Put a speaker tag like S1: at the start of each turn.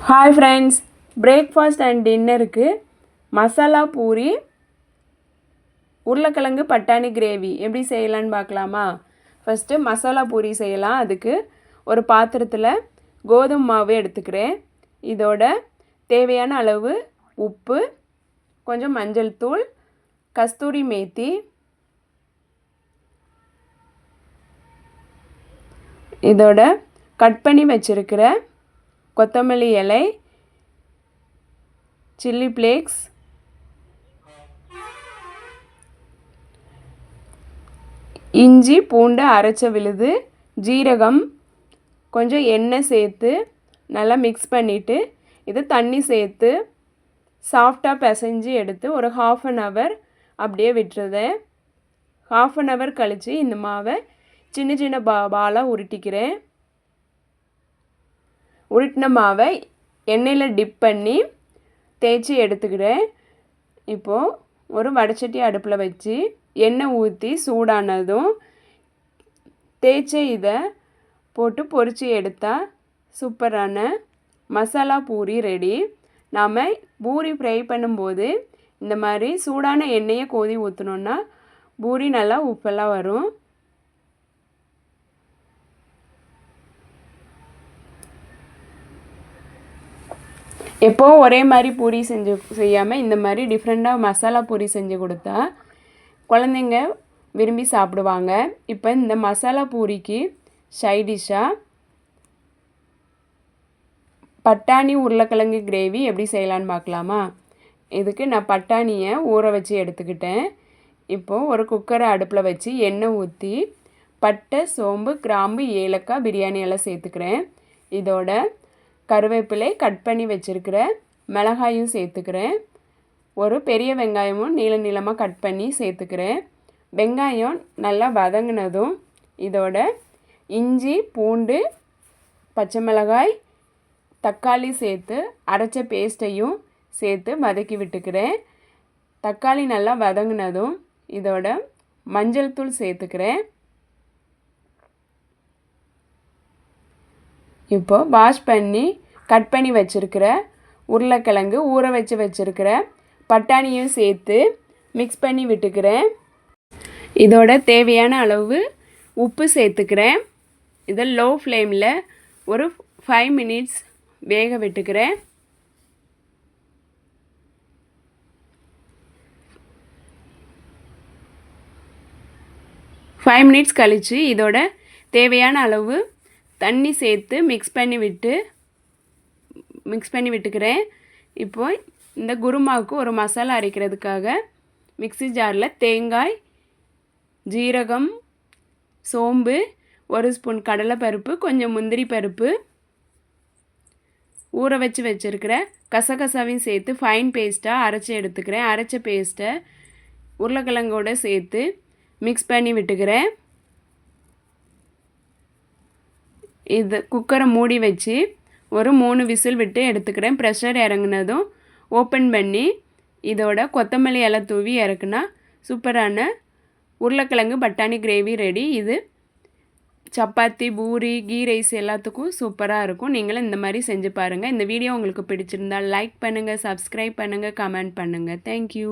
S1: Hi friends, breakfast and டின்னருக்கு மசாலா பூரி உருளைக்கிழங்கு பட்டாணி கிரேவி எப்படி செய்யலான்னு பார்க்கலாமா? ஃபஸ்ட்டு மசாலா பூரி செய்யலாம். அதுக்கு ஒரு பாத்திரத்தில் கோதுமை மாவு எடுத்துக்கிறேன். இதோட தேவையான அளவு உப்பு, கொஞ்சம் மஞ்சள் தூள், கஸ்தூரி மேத்தி, இதோட கட் பண்ணி வச்சுருக்கிற கொத்தமல்லி இலை, சில்லி ஃப்ளேக்ஸ், இஞ்சி பூண்டு அரைச்ச விழுது, ஜீரகம், கொஞ்சம் எண்ணெய் சேர்த்து நல்லா மிக்ஸ் பண்ணிவிட்டு இது தண்ணி சேர்த்து சாஃப்டாக பிசைஞ்சு எடுத்து ஒரு 1/2 hour அப்படியே விட்டுருதேன். 1/2 hour கழித்து இந்த மாவை சின்ன சின்ன பாலாக உருட்டிக்கிறேன். உருட்டின மாவை எண்ணெயில் டிப் பண்ணி தேய்ச்சி எடுத்துக்கிறேன். இப்போது ஒரு வடைச்சட்டி அடுப்பில் வச்சு எண்ணெய் ஊற்றி சூடானதும் தேய்ச்ச இதை போட்டு பொரித்து எடுத்தால் சூப்பரான மசாலா பூரி ரெடி. நாம் பூரி ஃப்ரை பண்ணும்போது இந்த மாதிரி சூடான எண்ணெயை கோதி ஊற்றினோன்னா பூரி நல்லா உப்பெல்லாம் வரும். எப்போவும் ஒரே மாதிரி பூரி செய்யாமல் இந்த மாதிரி டிஃப்ரெண்ட்டாக மசாலா பூரி செஞ்சு கொடுத்தா குழந்தைங்க விரும்பி சாப்பிடுவாங்க. இப்போ இந்த மசாலா பூரிக்கு சைடிஷ்ஷாக பட்டாணி உருளைக்கிழங்கு கிரேவி எப்படி செய்யலான்னு பார்க்கலாமா? இதுக்கு நான் பட்டாணியை ஊற வச்சு எடுத்துக்கிட்டேன். இப்போது ஒரு குக்கரை அடுப்பில் வச்சு எண்ணெய் ஊற்றி பட்டை, சோம்பு, கிராம்பு, ஏலக்காய், பிரியாணி எல்லாம் சேர்த்துக்கிறேன். இதோட கருவேப்பிலை, கட் பண்ணி வச்சுருக்கிற மிளகாயும் சேர்த்துக்கிறேன். ஒரு பெரிய வெங்காயமும் நீளமாக கட் பண்ணி சேர்த்துக்கிறேன். வெங்காயம் நல்லா வதங்கினதும் இதோட இஞ்சி, பூண்டு, பச்சை மிளகாய், தக்காளி சேர்த்து அரைச்ச பேஸ்ட்டையும் சேர்த்து வதக்கி விட்டுக்கிறேன். தக்காளி நல்லா வதங்கினதும் இதோட மஞ்சள் தூள் சேர்த்துக்கிறேன். இப்போ வாஷ் பண்ணி கட் பண்ணி வச்சுருக்கிற உருளைக்கிழங்கு, ஊற வச்சுருக்கிற பட்டாணியும் சேர்த்து மிக்ஸ் பண்ணி விட்டுக்கிறேன். இதோட தேவையான அளவு உப்பு சேர்த்துக்கிறேன். இதை லோ ஃப்ளேமில் ஒரு 5 minutes வேக விட்டுக்கிறேன். 5 minutes கழித்து இதோட தேவையான அளவு தண்ணி சேர்த்து மிக்ஸ் பண்ணி விட்டுக்கிறேன். இப்போது இந்த குருமாவுக்கு ஒரு மசாலா அரைக்கிறதுக்காக மிக்ஸி ஜாரில் தேங்காய், ஜீரகம், சோம்பு, 1 ஸ்பூன் கடலைப்பருப்பு, கொஞ்சம் முந்திரி பருப்பு, ஊற வச்சுருக்கிற கசகசாவையும் சேர்த்து ஃபைன் பேஸ்ட்டாக அரைச்சி எடுத்துக்கிறேன். அரைச்ச பேஸ்ட்டை உருளைக்கிழங்கோடு சேர்த்து மிக்ஸ் பண்ணி விட்டுக்கிறேன். இது குக்கரை மூடி வச்சு ஒரு 3 விசில் விட்டு எடுத்துக்கிறேன். ப்ரெஷர் இறங்குனதும் ஓப்பன் பண்ணி இதோட கொத்தமல்லி இலை தூவி இறக்குனா சூப்பரான உருளைக்கிழங்கு பட்டாணி கிரேவி ரெடி. இது சப்பாத்தி, பூரி, கீ ரைஸ் எல்லாத்துக்கும் சூப்பராக இருக்கும். நீங்களும் இந்த மாதிரி செஞ்சு பாருங்கள். இந்த வீடியோ உங்களுக்கு பிடிச்சிருந்தால் லைக் பண்ணுங்கள், சப்ஸ்கிரைப் பண்ணுங்கள், கமெண்ட் பண்ணுங்கள். தேங்க்யூ.